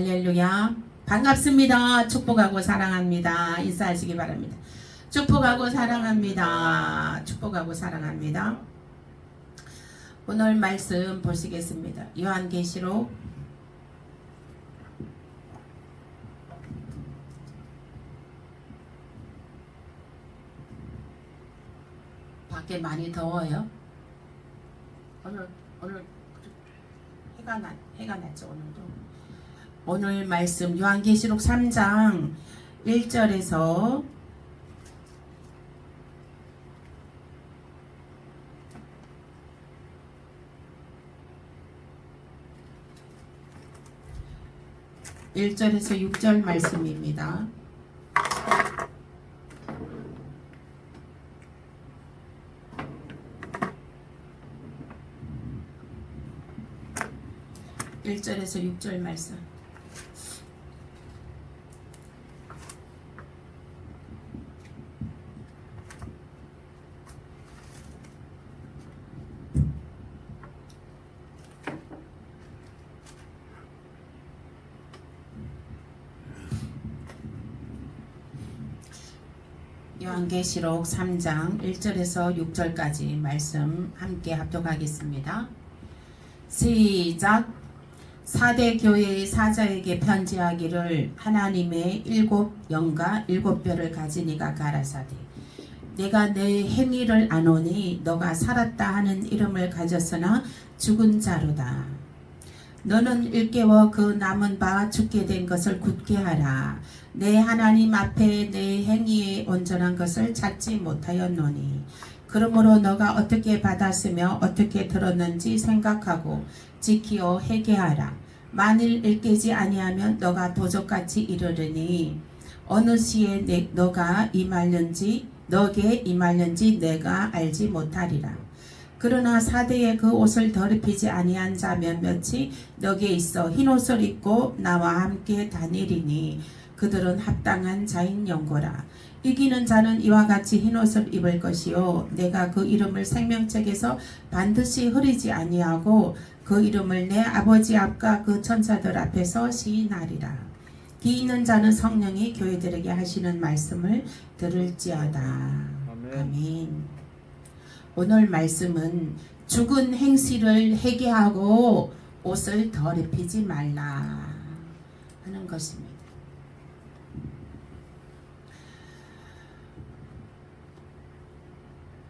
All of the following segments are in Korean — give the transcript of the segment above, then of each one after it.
할렐루야. 반갑습니다. 축복하고 사랑합니다. 인사하시기 바랍니다. 축복하고 사랑합니다. 축복하고 사랑합니다. 오늘 말씀 보시겠습니다. 요한계시록 '밖에 많이 더워요. 오늘 해가 났죠. 오늘도. 오늘 말씀 요한계시록 3장 1절에서 6절 말씀입니다. (1절에서 6절) 말씀. 요한계시록 3장 1절에서 6절까지 말씀 함께 합독하겠습니다. 시작. 4대 교회의 사자에게 편지하기를 하나님의 7영과 7뼈를 가진 이가 가라사대 내가 내 행위를 아노니 너가 살았다 하는 이름을 가졌으나 죽은 자로다. 너는 일깨워 그 남은 바 죽게 된 것을 굳게 하라. 내 하나님 앞에 내 행위에 온전한 것을 찾지 못하였노니 그러므로 너가 어떻게 받았으며 어떻게 들었는지 생각하고 지키어 회개하라. 만일 일깨지 아니하면 너가 도적같이 이르르니 어느 시에 너가 너게 임할는지 내가 알지 못하리라. 그러나 사대에 그 옷을 더럽히지 아니한 자 몇몇이 너게 있어 흰옷을 입고 나와 함께 다니리니 그들은 합당한 자인 영고라. 이기는 자는 이와 같이 흰옷을 입을 것이요 내가 그 이름을 생명책에서 반드시 흐리지 아니하고 그 이름을 내 아버지 앞과 그 천사들 앞에서 시인하리라. 기 있는 자는 성령이 교회들에게 하시는 말씀을 들을지어다. 아멘. 오늘 말씀은 죽은 행실을 회개하고 옷을 더럽히지 말라 하는 것입니다.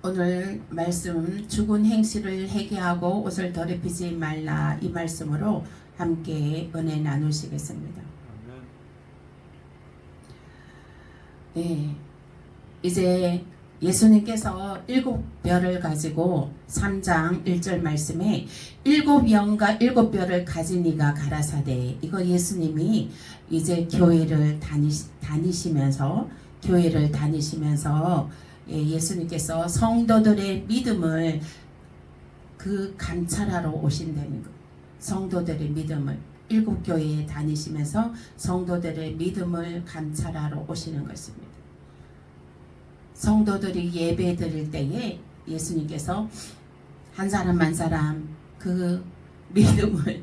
오늘 말씀 죽은 행실을 회개하고 옷을 더럽히지 말라 이 말씀으로 함께 은혜 나누시겠습니다. 네, 이제 예수님께서 7뼈를 가지고 3장 1절 말씀에 7영과 7뼈를 가진 이가 가라사대 이거 예수님이 이제 교회를 다니시면서 예수님께서 성도들의 믿음을 감찰하러 오신다는 것. 성도들의 믿음을 7교회에 다니시면서 성도들의 믿음을 감찰하러 오시는 것입니다. 성도들이 예배 드릴 때에 예수님께서 한 사람 한 사람 그 믿음을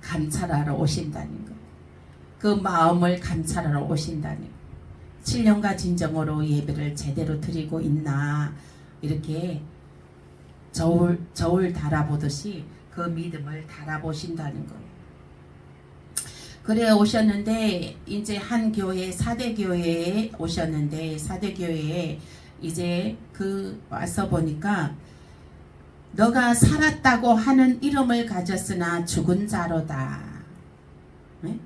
감찰하러 오신다는 것. 그 마음을 감찰하러 오신다는 것. 신령과 진정으로 예배를 제대로 드리고 있나 이렇게 저울 달아보듯이 그 믿음을 달아보신다는 거예요. 그래 오셨는데 이제 한 교회 4대 교회에 오셨는데 4대 교회에 이제 와서 보니까 너가 살았다고 하는 이름을 가졌으나 죽은 자로다. 네?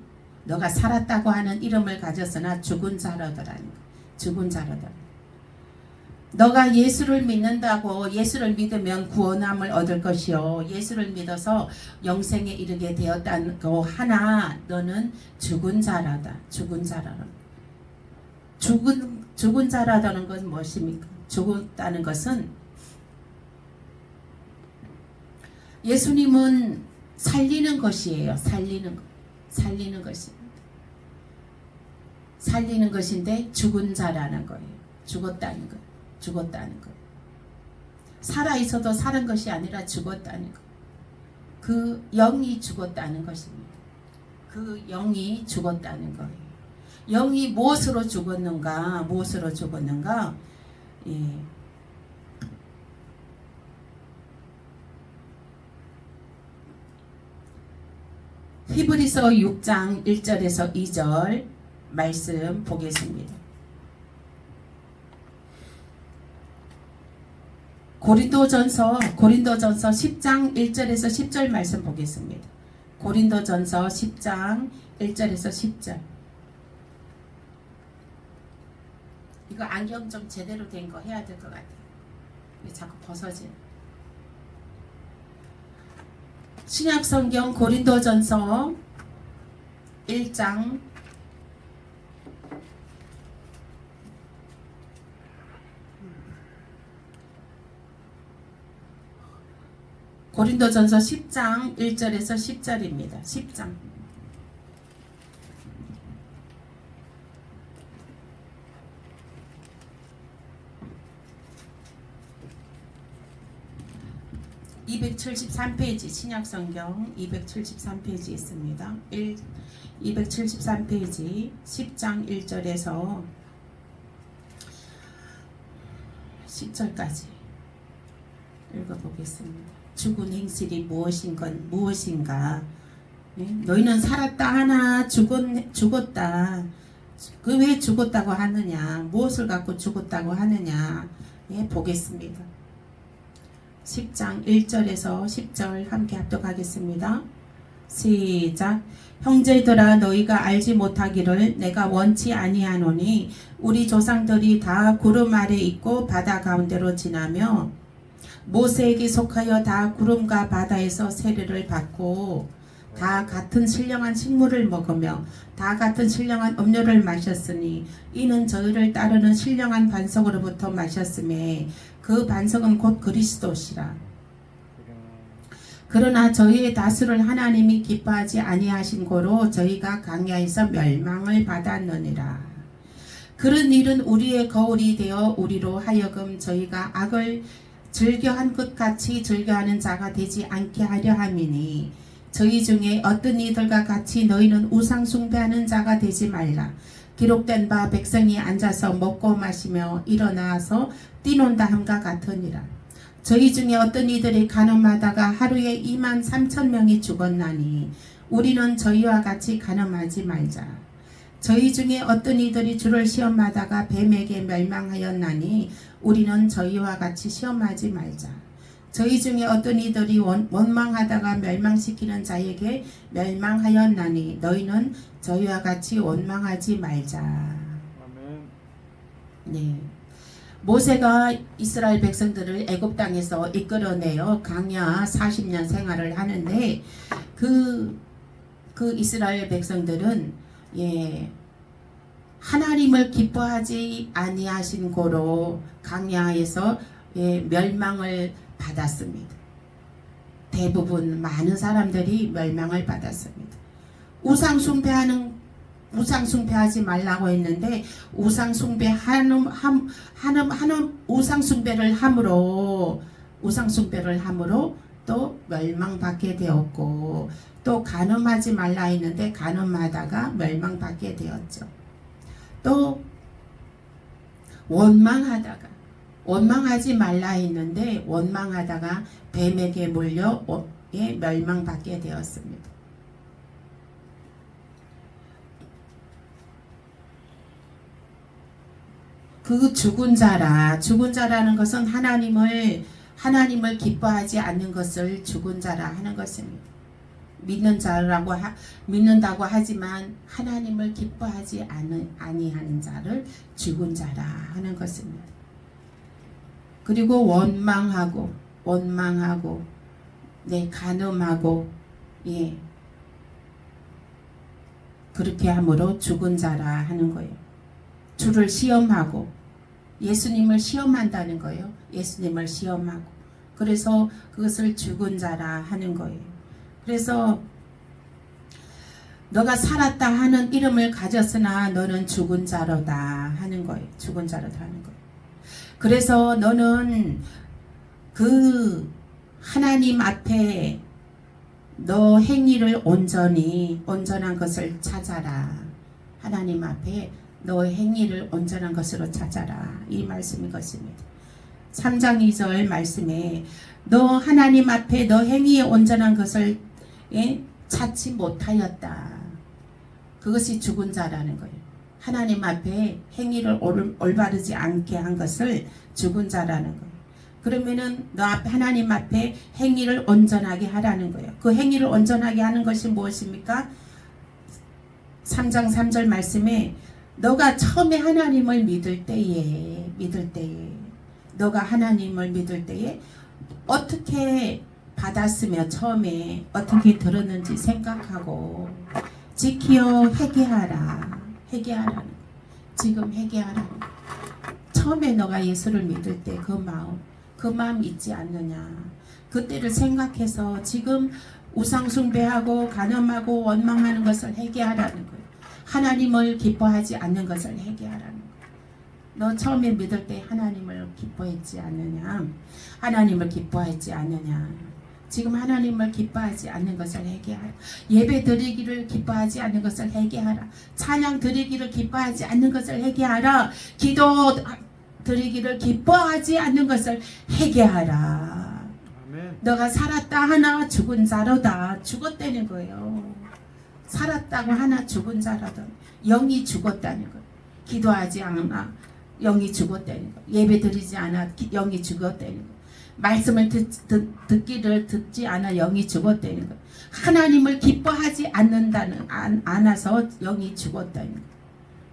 너가 살았다고 하는 이름을 가졌으나 죽은 자로더라는 거. 죽은 자로다. 너가 예수를 믿는다고 예수를 믿으면 구원함을 얻을 것이요 예수를 믿어서 영생에 이르게 되었다고 하나 너는 죽은 자라다. 죽은 자라다. 죽은 자라다는 것은 무엇입니까? 죽었다는 것은 예수님은 살리는 것이에요. 살리는 것입니다. 살리는 것인데 죽은 자라는 거예요. 죽었다는 거예요. 살아 있어도 사는 것이 아니라 죽었다는 것. 그 영이 죽었다는 것입니다. 그 영이 죽었다는 거예요. 영이 무엇으로 죽었는가? 무엇으로 죽었는가? 예. 히브리서 6장 1절에서 2절 말씀 보겠습니다. 고린도전서 10장 1절에서 10절 말씀 보겠습니다. 고린도전서 10장 1절에서 10절. 이거 안경 좀 제대로 된 거 해야 될 것 같아요. 왜 자꾸 벗어지나. 신약성경 고린도전서 1장 고린도전서 10장 1절에서 10절입니다. 10장. (273페이지) 신약성경 273페이지 있습니다. 273페이지 10장 1절에서 10절까지 읽어보겠습니다. 죽은 행실이 무엇인가? 예? 너희는 살았다 하나 죽었다. 그 왜 죽었다고 하느냐? 무엇을 갖고 죽었다고 하느냐? 예, 보겠습니다. 10장 1절에서 10절 함께 합독하겠습니다. 시작. 형제들아 너희가 알지 못하기를 내가 원치 아니하노니 우리 조상들이 다 구름 아래 있고 바다 가운데로 지나며 모세에게 속하여 다 구름과 바다에서 세례를 받고 다 같은 신령한 식물을 먹으며 다 같은 신령한 음료를 마셨으니 이는 저희를 따르는 신령한 반석으로부터 마셨음에 그 반석은 곧 그리스도시라. 그러나 저희의 다수를 하나님이 기뻐하지 아니하신 고로 저희가 광야에서 멸망을 받았느니라. 그런 일은 우리의 거울이 되어 우리로 하여금 저희가 악을 즐겨한 것 같이 즐겨하는 자가 되지 않게 하려 함이니 저희 중에 어떤 이들과 같이 너희는 우상 숭배하는 자가 되지 말라. 기록된 바 백성이 앉아서 먹고 마시며 일어나서 뛰논다 함과 같으니라. 저희 중에 어떤 이들이 간음하다가 하루에 23,000명이 죽었나니 우리는 저희와 같이 간음하지 말자. 저희 중에 어떤 이들이 주를 시험하다가 뱀에게 멸망하였나니 우리는 저희와 같이 시험하지 말자. 저희 중에 어떤 이들이 원망하다가 멸망시키는 자에게 멸망하였나니 너희는 저희와 같이 원망하지 말자. 아멘. 네. 모세가 이스라엘 백성들을 애굽 땅에서 이끌어내어 광야 40년 생활을 하는데 그 이스라엘 백성들은 하나님을 기뻐하지 아니하신 고로 광야에서 멸망을 받았습니다. 대부분 많은 사람들이 멸망을 받았습니다. 우상 숭배하지 말라고 했는데 우상 숭배를 함으로 또 멸망받게 되었고 또 간음하지 말라 했는데 간음하다가 멸망받게 되었죠. 또 원망하지 말라 했는데 원망하다가 뱀에게 몰려 멸망받게 되었습니다. 그 죽은 자라는 것은 하나님을 기뻐하지 않는 것을 죽은 자라 하는 것입니다. 믿는다고 하지만 하나님을 기뻐하지 아니하는 자를 죽은 자라 하는 것입니다. 그리고 원망하고 간음하고 그렇게 함으로 죽은 자라 하는 거예요. 주를 시험하고 예수님을 시험한다는 거예요. 예수님을 시험하고 그래서 그것을 죽은 자라 하는 거예요. 그래서 너가 살았다 하는 이름을 가졌으나 너는 죽은 자로다 하는 거예요. 죽은 자로다 하는 거예요. 그래서 너는 그 하나님 앞에 너 행위를 온전한 것을 찾아라. 하나님 앞에 너 행위를 온전한 것으로 찾아라. 이 말씀인 것입니다. 3장 2절 말씀에 너 하나님 앞에 너 행위에 온전한 것을 찾지 못하였다. 그것이 죽은 자라는 거예요. 하나님 앞에 행위를 올바르지 않게 한 것을 죽은 자라는 거예요. 그러면은 너 앞에 하나님 앞에 행위를 온전하게 하라는 거예요. 그 행위를 온전하게 하는 것이 무엇입니까? 3장 3절 말씀에 너가 처음에 하나님을 믿을 때에 너가 하나님을 믿을 때에 어떻게 받았으며 처음에 어떻게 들었는지 생각하고 지키어 회개하라는 지금 회개하라는 처음에 너가 예수를 믿을 때 그 마음 있지 않느냐. 그때를 생각해서 지금 우상숭배하고 간음하고 원망하는 것을 회개하라는 거예요. 하나님을 기뻐하지 않는 것을 회개하라는 거예요. 너 처음에 믿을 때 하나님을 기뻐했지 않느냐. 하나님을 기뻐하지 않느냐. 지금 하나님을 기뻐하지 않는 것을 회개하라. 예배 드리기를 기뻐하지 않는 것을 회개하라. 찬양 드리기를 기뻐하지 않는 것을 회개하라. 기도 드리기를 기뻐하지 않는 것을 회개하라. 아멘. 너가 살았다 하나 죽은 자로다. 죽었다는 거예요. 살았다고 하나 죽은 자로다. 영이 죽었다는 거예요. 기도하지 않아 영이 죽었다는 거예요. 예배 드리지 않아 영이 죽었다는 거예요. 말씀을 듣기를 듣지 않아 영이 죽었다는 거예요. 하나님을 기뻐하지 않아서 영이 죽었다는 거예요.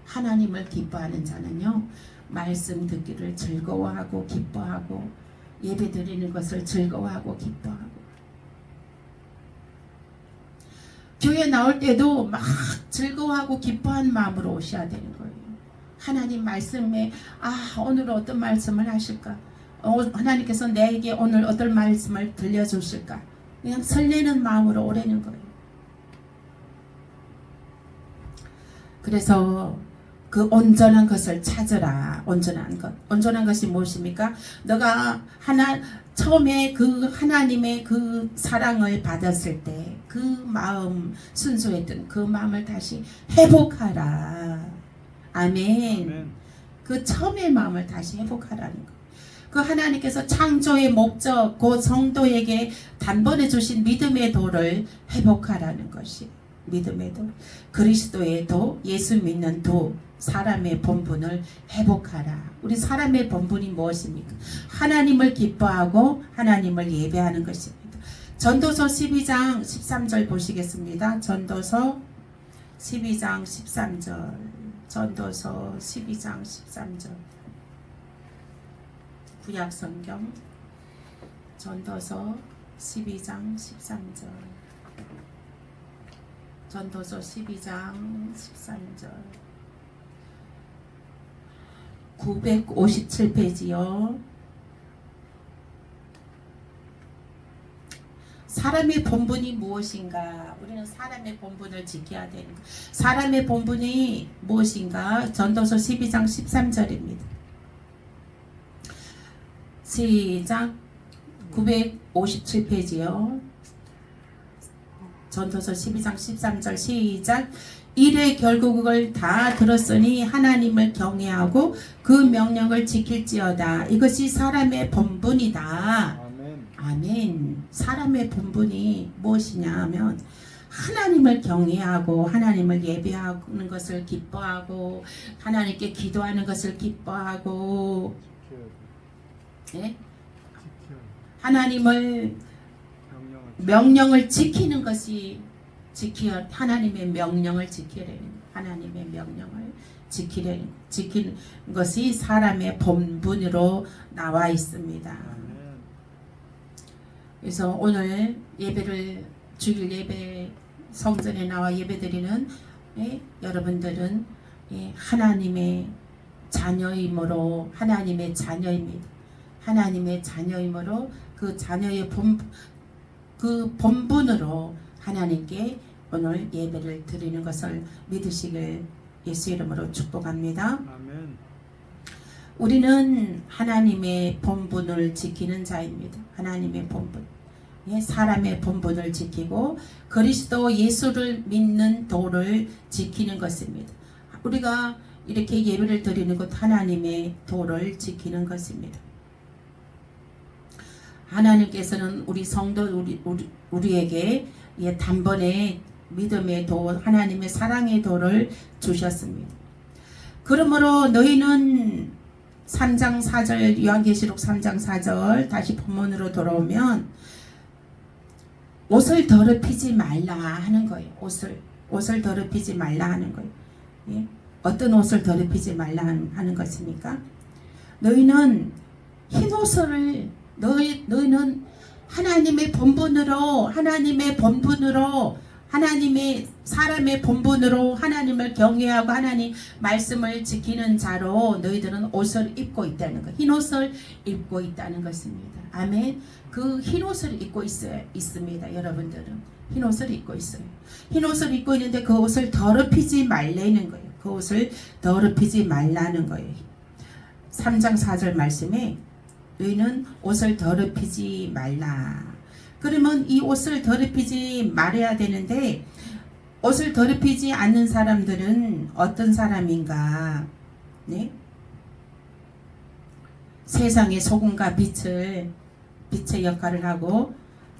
하나님을 기뻐하는 자는요, 말씀 듣기를 즐거워하고 기뻐하고 예배 드리는 것을 즐거워하고 기뻐하고 교회 나올 때도 막 즐거워하고 기뻐한 마음으로 오셔야 되는 거예요. 하나님 말씀에 오늘 어떤 말씀을 하실까? 하나님께서 내게 오늘 어떤 말씀을 들려주실까? 그냥 설레는 마음으로 오라는 거예요. 그래서 그 온전한 것을 찾으라. 온전한 것이 무엇입니까? 너가 처음에 그 하나님의 그 사랑을 받았을 때 그 마음, 순수했던 그 마음을 다시 회복하라. 아멘. 그 처음의 마음을 다시 회복하라는 거. 그 하나님께서 창조의 목적, 그 성도에게 단번에 주신 믿음의 도를 회복하라는 것이 믿음의 도, 그리스도의 도, 예수 믿는 도, 사람의 본분을 회복하라. 우리 사람의 본분이 무엇입니까? 하나님을 기뻐하고 하나님을 예배하는 것입니다. 전도서 12장 13절 보시겠습니다. 전도서 12장 13절. 전도서 12장 13절. 구약성경 전도서 12장 13절. 전도서 12장 13절. 957페이지요. 사람의 본분이 무엇인가? 우리는 사람의 본분을 지켜야 되는 거. 사람의 본분이 무엇인가? 전도서 12장 13절입니다. 시작. 957페이지요. 전도서 12장 13절 시작. 이래 결국 그걸 다 들었으니 하나님을 경외하고 그 명령을 지킬지어다. 이것이 사람의 본분이다. 아멘. 사람의 본분이 무엇이냐 하면 하나님을 경외하고 하나님을 예배하는 것을 기뻐하고 하나님께 기도하는 것을 기뻐하고 네? 하나님을 명령을 지키는 것이 하나님의 명령을 지키는 하나님의 명령을 지키는 것이 사람의 본분으로 나와 있습니다. 그래서 오늘 주일 예배 성전에 나와 예배드리는 여러분들은 하나님의 자녀이므로 하나님의 자녀입니다. 하나님의 자녀이므로 그 자녀의 본분으로 하나님께 오늘 예배를 드리는 것을 믿으시길 예수 이름으로 축복합니다. 아멘. 우리는 하나님의 본분을 지키는 자입니다. 하나님의 본분. 예, 사람의 본분을 지키고 그리스도 예수를 믿는 도를 지키는 것입니다. 우리가 이렇게 예배를 드리는 것 하나님의 도를 지키는 것입니다. 하나님께서는 우리 성도 우리에게 예, 단번에 믿음의 도, 하나님의 사랑의 도를 주셨습니다. 그러므로 너희는 3장 4절 요한계시록 3장 4절 다시 본문으로 돌아오면 옷을 더럽히지 말라 하는 거예요. 옷을 더럽히지 말라 하는 거예요. 예? 어떤 옷을 더럽히지 말라 하는 것입니까? 너희는 흰 옷을 너희는 하나님의 본분으로 하나님의 사람의 본분으로 하나님을 경외하고 하나님 말씀을 지키는 자로 너희들은 옷을 입고 있다는 것. 흰 옷을 입고 있다는 것입니다. 아멘. 그 흰 옷을 입고 있습니다. 여러분들은 흰 옷을 입고 있어요. 흰 옷을 입고 있는데 그 옷을 더럽히지 말라는 거예요. 그 옷을 더럽히지 말라는 거예요. 3장 4절 말씀에 너희는 옷을 더럽히지 말라. 그러면 이 옷을 더럽히지 말아야 되는데 옷을 더럽히지 않는 사람들은 어떤 사람인가? 네? 세상의 소금과 빛의 역할을 하고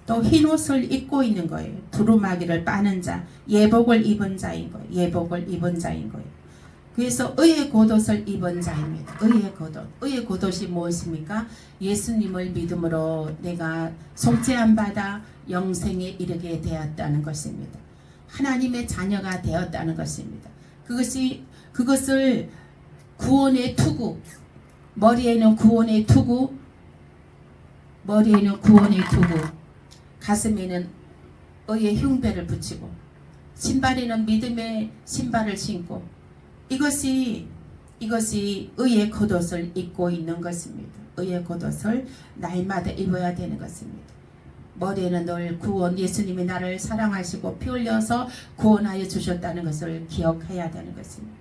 또 흰 옷을 입고 있는 거예요. 두루마기를 빠는 자, 예복을 입은 자인 거예요. 예복을 입은 자인 거예요. 그래서 의의 겉옷을 입은 자입니다. 의의 겉옷이 무엇입니까? 예수님을 믿음으로 내가 속죄함 받아 영생에 이르게 되었다는 것입니다. 하나님의 자녀가 되었다는 것입니다. 그것을 구원의 투구, 머리에는 구원의 투구, 가슴에는 의의 흉배를 붙이고 신발에는 믿음의 신발을 신고 이것이 의의 겉옷을 입고 있는 것입니다. 의의 겉옷을 날마다 입어야 되는 것입니다. 머리에는 늘 구원, 예수님이 나를 사랑하시고 피 흘려서 구원하여 주셨다는 것을 기억해야 되는 것입니다.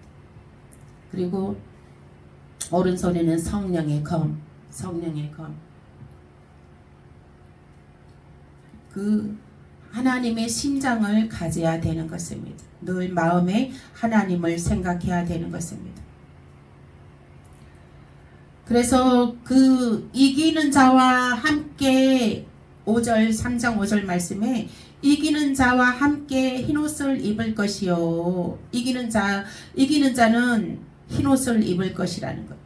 그리고 오른손에는 성령의 검. 그 하나님의 심장을 가져야 되는 것입니다. 늘 마음에 하나님을 생각해야 되는 것입니다. 그래서 그 이기는 자와 함께 3장 5절 말씀에 이기는 자와 함께 흰옷을 입을 것이요. 이기는 자는 흰옷을 입을 것이라는 것.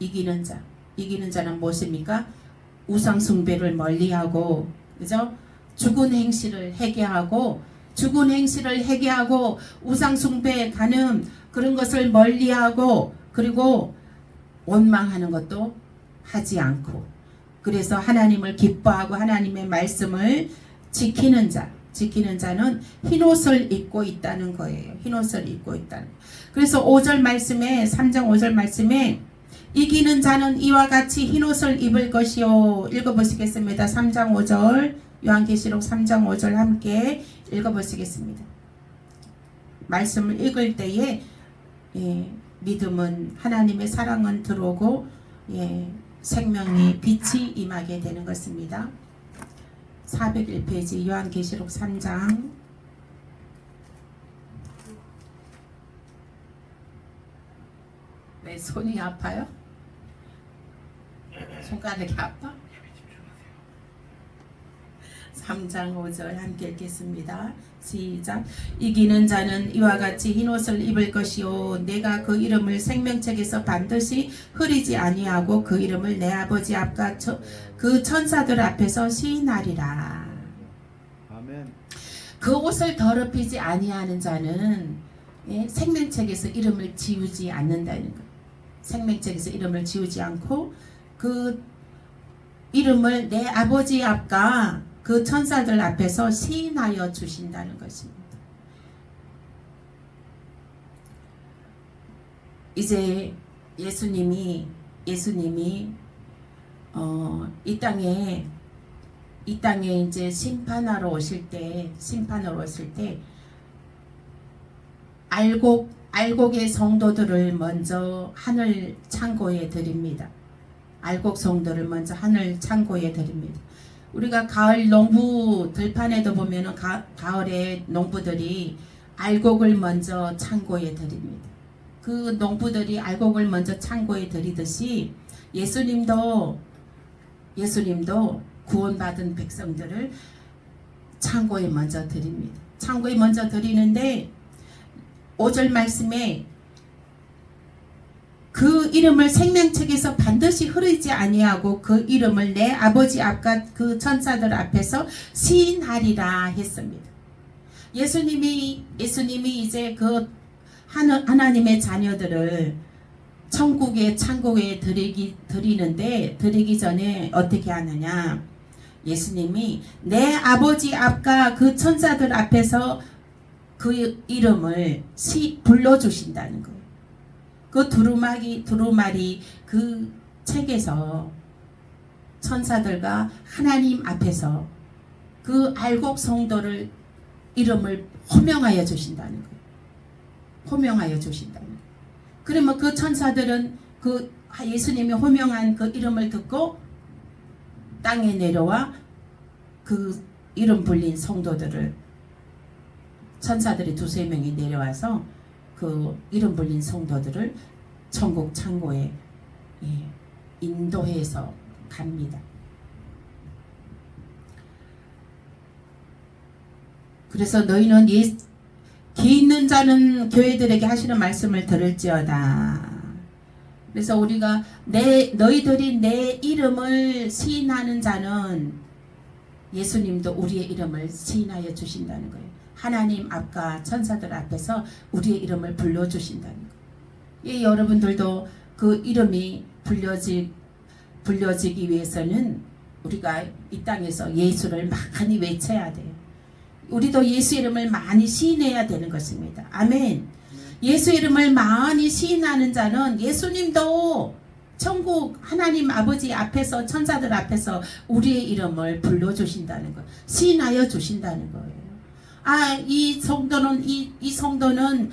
이기는 자는 무엇입니까? 우상 숭배를 멀리하고, 그죠? 죽은 행실을 회개하고 우상 숭배에 가는 그런 것을 멀리하고, 그리고 원망하는 것도 하지 않고, 그래서 하나님을 기뻐하고 하나님의 말씀을 지키는 자는 흰옷을 입고 있다는 거예요. 흰옷을 입고 있다는. 그래서 5절 말씀에 3장 5절 말씀에 이기는 자는 이와 같이 흰옷을 입을 것이요. 읽어보시겠습니다. 3장 5절 요한계시록 3장 5절 함께 읽어보시겠습니다. 말씀을 읽을 때에 믿음은 하나님의 사랑은 들어오고 생명이 빛이 임하게 되는 것입니다. 401페이지 요한계시록 3장 왜 손이 아파요? 손가락이 아파? 3장 5절 함께 읽겠습니다. 시작. 이기는 자는 이와 같이 흰옷을 입을 것이요 내가 그 이름을 생명책에서 반드시 흐리지 아니하고 그 이름을 내 아버지 앞과 그 천사들 앞에서 시인하리라. 아멘. 그 옷을 더럽히지 아니하는 자는 생명책에서 이름을 지우지 않는다는 것. 생명책에서 이름을 지우지 않고 그 이름을 내 아버지 앞과 그 천사들 앞에서 시인하여 주신다는 것입니다. 이제 예수님이 이 땅에 이제 심판하러 오실 때 알곡의 성도들을 먼저 하늘 창고에 드립니다. 알곡 성도를 먼저 하늘 창고에 드립니다. 우리가 가을 농부 들판에도 보면은 가을에 농부들이 알곡을 먼저 창고에 들입니다. 그 농부들이 알곡을 먼저 창고에 들이듯이 예수님도 구원받은 백성들을 창고에 먼저 드립니다. 창고에 먼저 드리는데 5절 말씀에 그 이름을 생명책에서 반드시 흐르지 아니하고 그 이름을 내 아버지 앞과 그 천사들 앞에서 시인하리라 했습니다. 예수님이 이제 그 하나님의 자녀들을 천국의 창고에 드리기 전에 어떻게 하느냐? 예수님이 내 아버지 앞과 그 천사들 앞에서 그 이름을 불러주신다는 거예요. 그 두루마리 그 책에서 천사들과 하나님 앞에서 그 알곡 성도를 이름을 호명하여 주신다는 거예요. 호명하여 주신다는 거예요. 그러면 그 천사들은 그 예수님이 호명한 그 이름을 듣고 땅에 내려와 그 이름 불린 성도들을 천사들이 두세 명이 내려와서 그 이름 불린 성도들을 천국 창고에 인도해서 갑니다. 그래서 너희는 기 있는 자는 교회들에게 하시는 말씀을 들을지어다. 그래서 우리가 너희들이 내 이름을 시인하는 자는 예수님도 우리의 이름을 시인하여 주신다는 거예요. 하나님 앞과 천사들 앞에서 우리의 이름을 불러주신다는 거예요. 예, 여러분들도 그 이름이 불려지기 위해서는 우리가 이 땅에서 예수를 많이 외쳐야 돼요. 우리도 예수 이름을 많이 시인해야 되는 것입니다. 아멘. 예수 이름을 많이 시인하는 자는 예수님도 천국 하나님 아버지 앞에서 천사들 앞에서 우리의 이름을 불러주신다는 것, 시인하여 주신다는 거예요. 이 성도는 이 성도는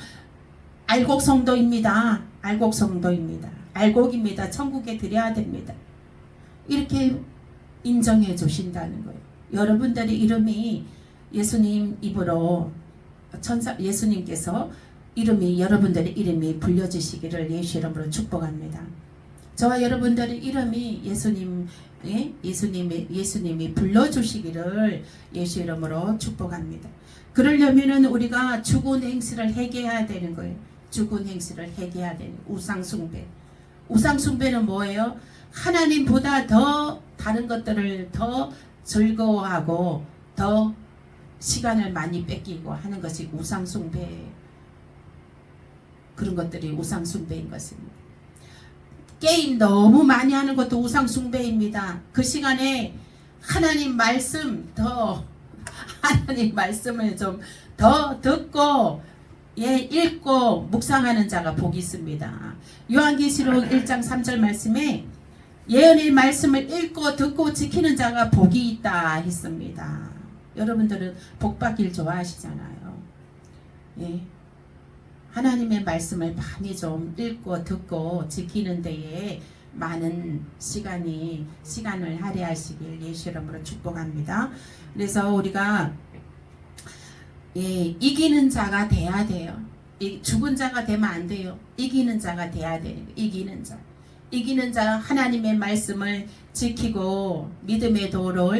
알곡 성도입니다. 알곡 성도입니다. 알곡입니다. 천국에 드려야 됩니다. 이렇게 인정해 주신다는 거예요. 여러분들의 이름이 예수님 입으로 예수님께서 여러분들의 이름이 불려지시기를 예수 이름으로 축복합니다. 저와 여러분들의 이름이 예수님이 불러주시기를 예수 이름으로 축복합니다. 그러려면은 우리가 죽은 행실을 회개해야 되는 거예요. 죽은 행실을 회개해야 되는 우상숭배. 우상숭배는 뭐예요? 하나님보다 더 다른 것들을 더 즐거워하고 더 시간을 많이 뺏기고 하는 것이 우상숭배. 그런 것들이 우상숭배인 것입니다. 게임 너무 많이 하는 것도 우상숭배입니다. 그 시간에 하나님 말씀을 좀 더 듣고 읽고 묵상하는 자가 복이 있습니다. 요한계시록 1장 3절 말씀에 예언의 말씀을 읽고 듣고 지키는 자가 복이 있다 했습니다. 여러분들은 복 받길 좋아하시잖아요. 예. 하나님의 말씀을 많이 좀 읽고 듣고 지키는 데에 많은 시간을 할애하시길 예수 이름으로 축복합니다. 그래서 우리가 이기는 자가 돼야 돼요. 죽은 자가 되면 안 돼요. 이기는 자가 돼야 돼요. 이기는 자 하나님의 말씀을 지키고 믿음의 도로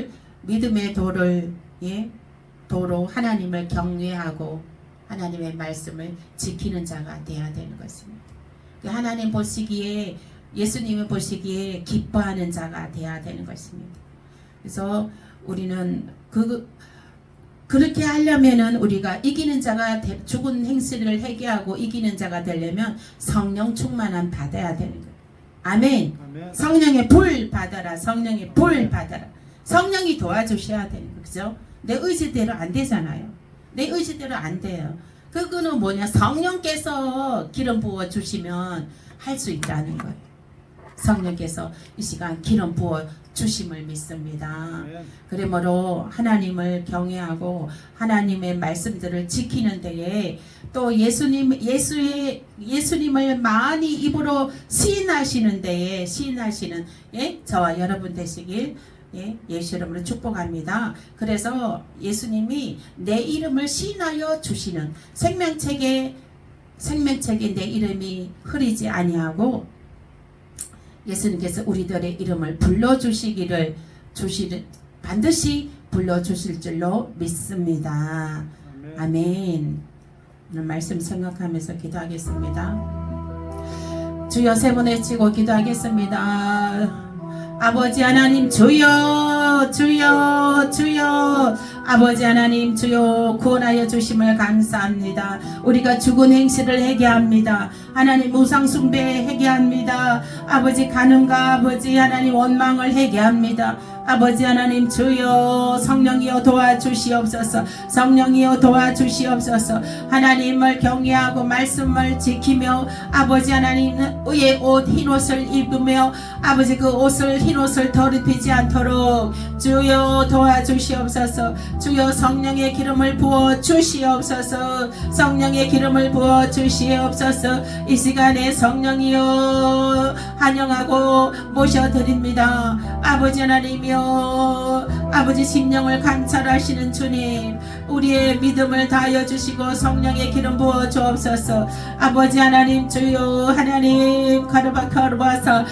하나님을 경외하고 하나님의 말씀을 지키는 자가 돼야 되는 것입니다. 하나님 보시기에 예수님이 보시기에 기뻐하는 자가 돼야 되는 것입니다. 그래서 우리는 그렇게 하려면은 우리가 이기는 자가 죽은 행실을 회개하고 이기는 자가 되려면 성령 충만함 받아야 되는 거예요. 아멘. 성령의 불 받아라. 성령의 불 받아라. 성령이 도와주셔야 되는 거죠. 그죠? 내 의지대로 안 되잖아요. 내 의지대로 안 돼요. 그거는 뭐냐? 성령께서 기름 부어 주시면 할 수 있다는 거예요. 성령께서 이 시간 기름 부어 주심을 믿습니다. 그러므로 하나님을 경외하고 하나님의 말씀들을 지키는 데에 또 예수님을 많이 입으로 시인하시는 데에 저와 여러분 되시길 예수 이름으로 축복합니다. 그래서 예수님이 내 이름을 시인하여 주시는 생명책에 내 이름이 흐리지 아니하고 예수님께서 우리들의 이름을 반드시 불러주실 줄로 믿습니다. 아멘. 오늘 말씀 생각하면서 기도하겠습니다. 주여 세 번 외치고 기도하겠습니다. 아버지 하나님 주여 주여 주여 아버지 하나님 주여 구원하여 주심을 감사합니다. 우리가 죽은 행실을 회개합니다. 하나님 우상 숭배 회개합니다. 아버지 간음과 아버지 하나님 원망을 회개합니다. 아버지 하나님 주여 성령이여 도와주시옵소서. 성령이여 도와주시옵소서. 하나님을 경외하고 말씀을 지키며 아버지 하나님 의의 옷 흰옷을 입으며 아버지 그 옷을 흰옷을 더럽히지 않도록 주여 도와주시옵소서. 주여 성령의 기름을 부어 주시옵소서. 성령의 기름을 부어 주시옵소서. 이 시간에 성령이여 환영하고 모셔드립니다. 아버지 하나님이여 아버지 심령을 감찰하시는 주님 우리의 믿음을 다하여 주시고 성령의 기름 부어 주옵소서. 아버지 하나님 주여 하나님 카르바카르바사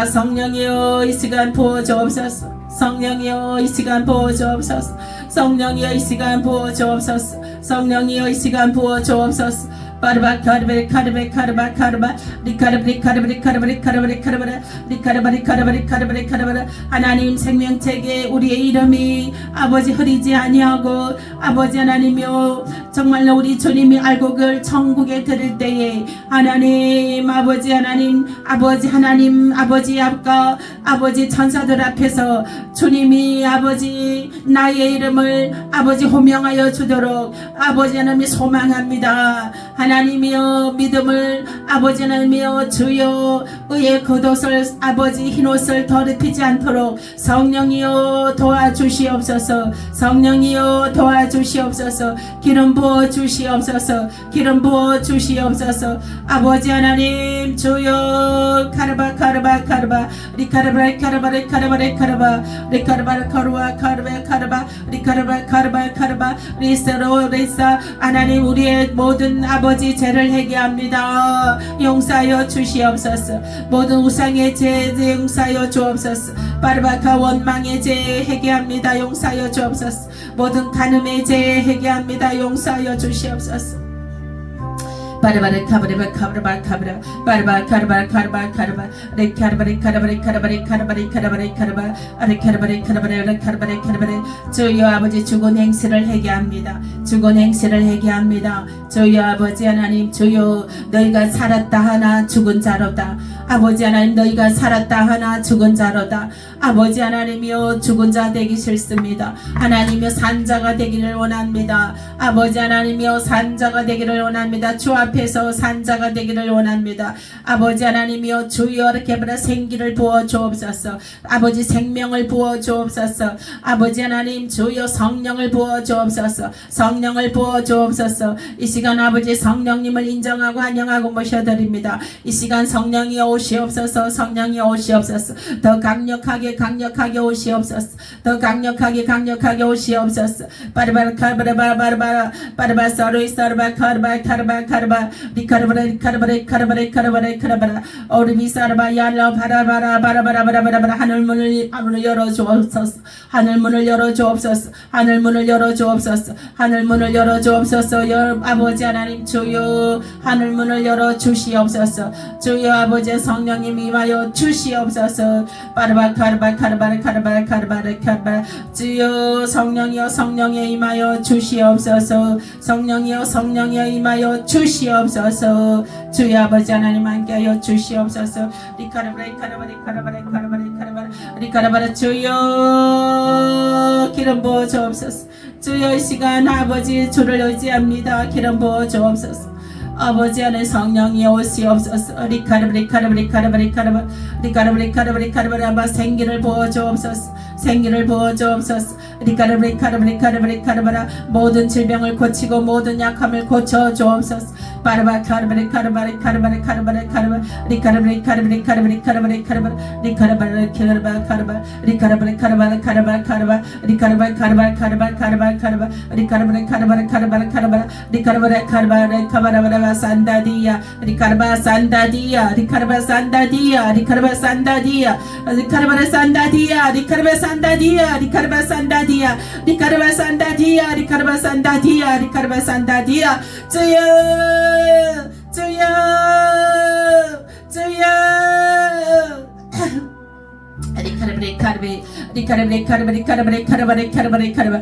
성령이여 이 시간 부어 주옵소서. 성령이여 이 시간 부어 주옵소서. 성령이여 이 시간 부어 주옵소서. 성령이여 이 시간 부어 주옵소서. 바르바 카르베 카르베 카르바 카르바 리카르브리 카르브리 카르브리 카르브리 카르브라 리카르바리 카르바리 카르바리 카르바라 하나님 생명책에 우리의 이름이 아버지 흐리지 아니하고 아버지 하나님이여 정말로 우리 주님이 알고 그 천국에 들을 때에 하나님 아버지 하나님 아버지 앞과 아버지 천사들 앞에서 주님이 아버지 나의 이름을 아버지 호명하여 주도록 아버지 하나님이 소망합니다. 하나님이여 믿음을 아버지 하나님이여 주여 의의 겉옷을 아버지 흰옷을 더럽히지 않도록 성령이여 도와주시옵소서. 성령이여 도와주시옵소서. 기름 부어 주시옵소서. 기름 부어 주시옵소서. 아버지 하나님 주여 카르바 카르바 카르바 리카르바 카르바 카르바 카르바 리카르바 카르바 카르바 카르바 리카르바 카르바 카르바 리스로 리사 하나님 우리의 모든 아버지 죄를 회개합니다. 용서하여 주시옵소서. 모든 우상의 죄 용서하여 주옵소서. 바르바카 원망의 죄 회개합니다. 용서하여 주옵소서. 모든 간음의 죄 회개합니다. 용서하여 주시옵소서. 바르바르 카바르바 카바르바 카바르 바르바 카르바 카르바 카르바 레 카르바리 카르바리 카르바리 카르바리 카르바리 카르바 아레 카르바리 카르바리 카르바리 카르바리 주여 아버지 죽은 행실을 회개합니다. 죽은 행실을 회개합니다. 주여 아버지 하나님 주여 너희가 살았다 하나 죽은 자로다. 아버지 하나님 너희가 살았다 하나 죽은 자로다. 아버지 하나님이여 죽은 자 되기 싫습니다. 하나님이여 산자가 되기를 원합니다. 아버지 하나님이여 산자가 되기를 원합니다. 주 앞에서 산자가 되기를 원합니다. 아버지 하나님이여 주여 이렇게 생기를 부어 주옵소서. 아버지 생명을 부어 주옵소서. 아버지 하나님 주여 성령을 부어 주옵소서. 성령을 부어 주옵소서. 이 시간 아버지 성령님을 인정하고 환영하고 모셔드립니다. 이 시간 성령이 오시옵소서. 성령이 오시옵소서. 더 강력하게 오시옵소서. 더 강력하게 오시옵소서. 바르바르 카르바라 바르바라 바르바 서로이 서르바 카르바 카르바 카르바 리카르바라 카르바라 카르바라 카르바라 카르바라 오르비 서르바 야라 바라바라 바라바라 하늘문을 열어 주옵소서. 하늘문을 열어 주옵소서. 하늘문을 열어 주옵소서. 하늘문을 열어 주옵소서. 아버지 하나님 주여 하늘문을 열어 주시옵소서. 주여 아버지 성령님 임하여 주시옵소서. 바르바 카르바 카르바라 카르바라 카르바라 카르바라 주여 성령이여 성령에 임하여 주시옵소서. 성령이여 성령에 임하여 주시옵소서. 주여 아버지 하나님 함께하여 주시옵소서. 리카르바라 카르바라 카르바라 카르바라 카르바라 리카르바라 주여 기름 부어 주옵소서. 주여 이 시간 아버지 주를 의지합니다. 기름 부어 주옵소서. 아버지 안에 성령이 오시옵소서. 리카르브리카르브리카르브리카르브리카르브리카르브리카르브리카르브리 생기를 부어주옵소서. 생기를 부어주옵소서. 리카르브리카르브리카르브리카르브라 모든 질병을 고치고 모든 약함을 고쳐주옵소서. 바르바카르브리카르브리카르브리카르브리카르브리 리카르브리카르브리카르브리카르브리카르브리 리카르브리카르브리카르브리카르브리 리카르브리카르브리카르브리카르브리 리카르브리카르브리카르브리카르브리 리카르브리카르브리카르브리카르브리 리카르브리카르브리카르브리카르브리 산다디야 리카르바 산다디야 리카르바 산다디야 리카르바 산다디야 리카르바 산다디야 리카르바 산다디야 리카르바 산다디야 리카르바 산다디야 리카르바 산다디야 리카르바 산다디야 주여 주여 주여 리카르브리카르브리 리카르브리카르브리카르브리카르브리카르브리카르브리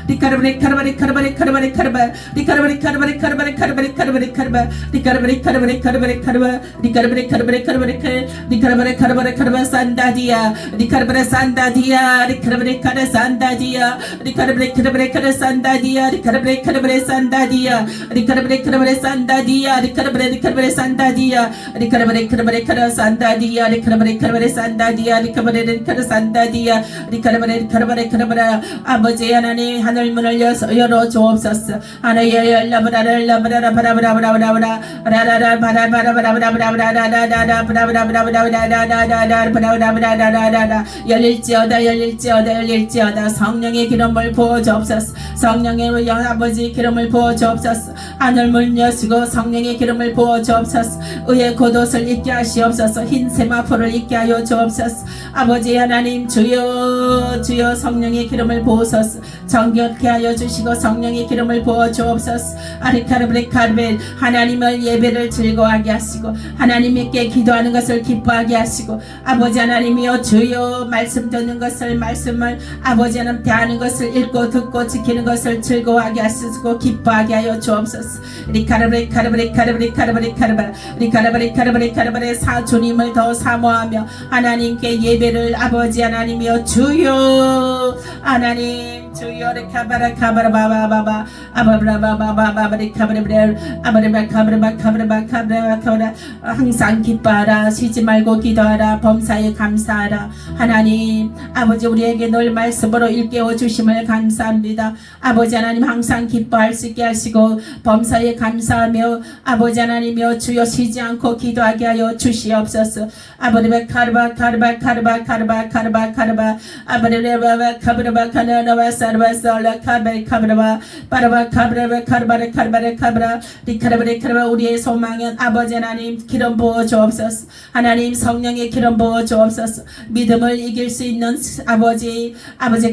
리카르브리카르브리카르브리카르브리카르브리 리카르브리카르브리카르브리카르브리카르브리 산다디야 리카르브리 산다디야 리카르브리카르 산다디야 리카르브리카르브리카르 산다디야 리카르브리카르브리 산다디야 리카르브리카르브리 산다디야 리카르브리카르브리 산다디야 리카르브리카르브리카르 산다디야 리카르브리카르브리 산다디야 리카르브리카르 산다디야 리카르브리카르브리 아버지 하나님 하늘 문을 열어 주옵소서. 하늘 열라브라라라브라라 바라바라바라바라바라 라라라 바라바라바라바라바라바라라라라 바라바라바라바라바라바라바라바라바라바라바라바라 열릴지어다 열릴지어다 열릴지어다 성령의 기름을 부어 주옵소서. 성령의 아버지 기름을 부어 주옵소서. 하늘 문 여시고 성령의 기름을 부어 주옵소서. 의의 겉옷을 입게 하시옵소서. 흰 세마포를 입게 하여 주옵소서. 아버지 하나님 주여 주여 성령의 기름을 부으소서. 정결케 하여 주시고 성령의 기름을 부어 주옵소서. 아리카르브리카르벨 하나님을 예배를 즐거워하게 하시고 하나님께 기도하는 것을 기뻐하게 하시고 아버지 하나님이여 주여 말씀 듣는 것을 말씀을 아버지 하나님 대하는 것을 읽고 듣고 지키는 것을 즐거워하게 하시고 기뻐하게 하여 주옵소서. 리카르브리카르브리카르브리카르브리 주님을 더 사모하며 하나님께 예배를 아버지 하나님이여 주여 하나님 주여 리카바라카바라바바바바 아바브라바바바바리카브리브레 아바리바카브라바카브라바카브라바카브라 항상 기뻐하라. 쉬지 말고 기도하라. 범사에 감사하라. 하나님 아버지 우리에게 늘 말씀으로 일깨워 주심을 감사합니다. 아버지 하나님 항상 기뻐할 수 있게 하시고 범사에 감사하며 아버지 하나님이여 주여 쉬지 않고 기도하게 하여 주시옵소서. 아버리바카르바카르바카르바카르바카르바 아버리바카르바카르바카르바 사르바살라카베카브라바 바라바카브라바카르바레카르바레카브라 리카르바레카르바 우리의 소망은 아버지 하나님 기름 부어 주옵소서. 하나님 성령의 기름 부어 주옵소서. 믿음을 이길 수 있는 아버지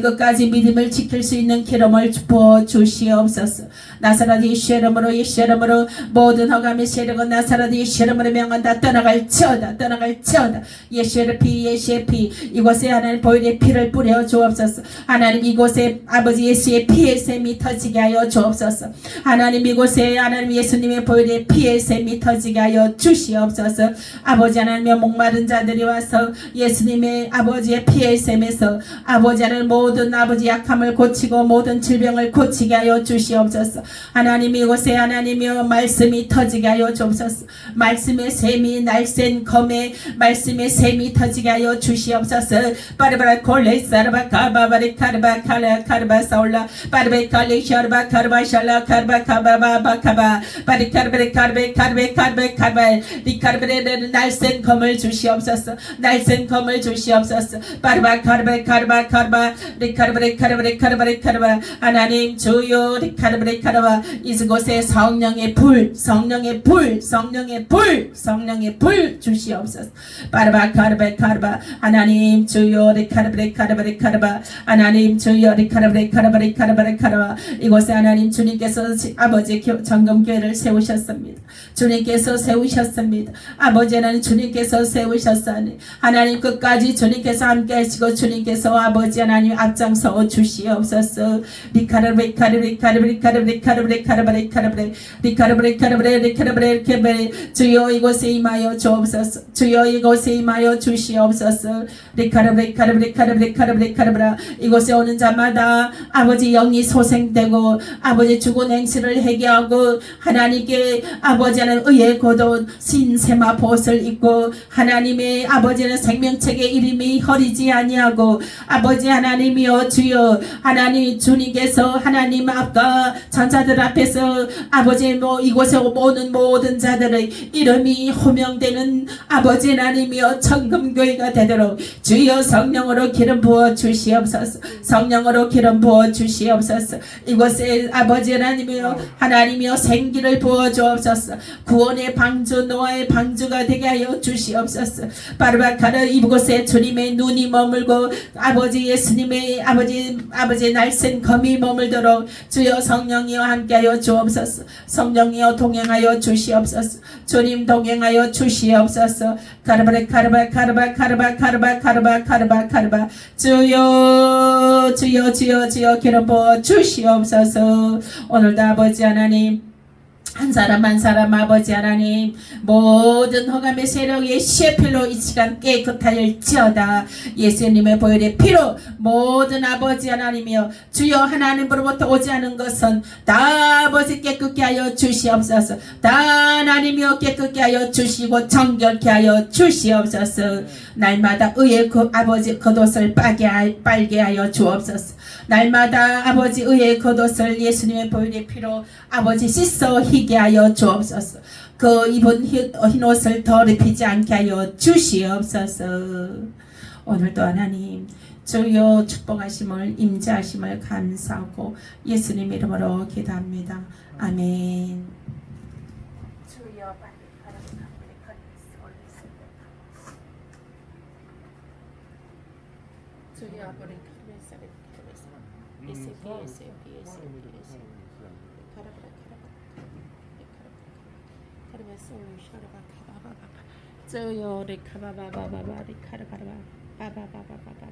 끝까지 믿음을 지킬 수 있는 기름을 부어 주시옵소서. 나사렛 예수의 이름으로 예수의 이름으로 모든 허감의 세력은 나사렛 예수의 이름으로 명한다. 떠나갈지어다 떠나갈지어다. 예수의 피 예수의 피 이곳에 하나님 보혈의 피를 뿌려 주옵소서. 하나님 이곳에 아버지 예수의 피의 샘이 터지게 하여 주옵소서. 하나님 이곳에 하나님 예수님의 보혈의 피의 샘이 터지게 하여 주시옵소서. 아버지 하나님의 목마른 자들이 와서 예수님의 아버지의 피의 샘에서 아버지 하나님 모든 아버지 약함을 고치고 모든 질병을 고치게 하여 주시옵소서. 하나님 이곳에 하나님의 말씀이 터지게 하여 주옵소서. 말씀의 샘이 날쌘 검에 말씀의 샘이 터지게 하여 주시옵소서. 바르바라 콜레사르바 카바바리 카르바 카르바 사올라 바르베칼리 샤르바 카르바 샬라 카르바 카바바 카바 바리카르베 카르베 카르베 카르베 카르바 리카르베 날쌘 검을 주시옵소서. 날쌘 검을 주시옵소서. 바르바 카르베 카르바 카르바 리카르베 카르베 카르베 카르바 하나님 주여 리카르베 카르바 이곳에 성령의 불 성령의 불 성령의 불 성령의 불 주시옵소서. 바르바 카르베 카르바 하나님 주여 리카르베 카르베 카르바 하나님 주여 리카르베 카르베 카르베 카르바 이곳에 하나님 주님께서 아버지 정금교회를 세우셨습니다. 주님께서 세우셨습니다. 아버지 하나님 주님께서 세우셨사니 하나님 끝까지 주님께서 함께 하시고 주님께서 아버지 하나님 앞장서 주시옵소서. 리카르베 카르베 카르베 카르베 카르베 카르베 카르베 리카르베 카르베 리카르베 카르베 주여 이곳에 임하여 주옵소서. 주여 이곳에 임하여 주시옵소서. 리카르베 카르베 카르베 카르베 카르베 이곳에 오는 자마다 날마다 아버지 영이 소생되고 아버지 죽은 행실을 회개하고 하나님께 아버지는 의의 겉옷 신세마 보옷을 입고 하나님의 아버지는 생명책의 이름이 허리지 아니하고 아버지 하나님이여 주여 하나님 주님께서 하나님 앞과 천사들 앞에서 아버지 이곳에 오는 모든 자들의 이름이 호명되는 아버지 하나님이여 천금교회가 되도록 주여 성령으로 기름 부어 주시옵소서. 성령으로 기름 부어 주시옵소서. 이곳에 아버지 하나님이여 생기를 부어 주옵소서. 구원의 방주 노아의 방주가 되게 하여 주시옵소서. 바르바카르 이곳에 주님의 눈이 머물고 아버지 예수님의 아버지 날쌘 검이 머물도록 주여 성령이여 함께하여 주옵소서. 성령이여 동행하여 주시옵소서. 주님 동행하여 주시옵소서. 카르바레 카르바 카르바 카르바 카르바 카르바 카르바 카르바 주여 주여 주여 주여 기름 부어 주시옵소서. 오늘도 아버지 하나님 한 사람 한 사람 아버지 하나님 모든 허감의 세력의 시에필로 이 시간 깨끗하일지어다. 예수님의 보혈의 피로 모든 아버지 하나님이여 주여 하나님으로부터 오지 않은 것은 다 아버지 깨끗게 하여 주시옵소서. 다 하나님이여 깨끗게 하여 주시고 정결케 하여 주시옵소서. 날마다 의의 그 아버지 겉옷을 빨게 하여 주옵소서. 날마다 아버지 의의 겉옷을 예수님의 보혈의 피로 아버지 씻어 희게 하여 주옵소서. 그 입은 흰옷을 더 입히지 않게 하여 주시옵소서. 오늘도 하나님 주여 축복하심을 임재하심을 감사하고 예수님 이름으로 기도합니다. 아멘. 주여 주여 아버지 저요 레카바바바바바 레카르바바 바바바바바바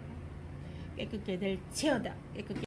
깨끗게 될지어다. 깨끗게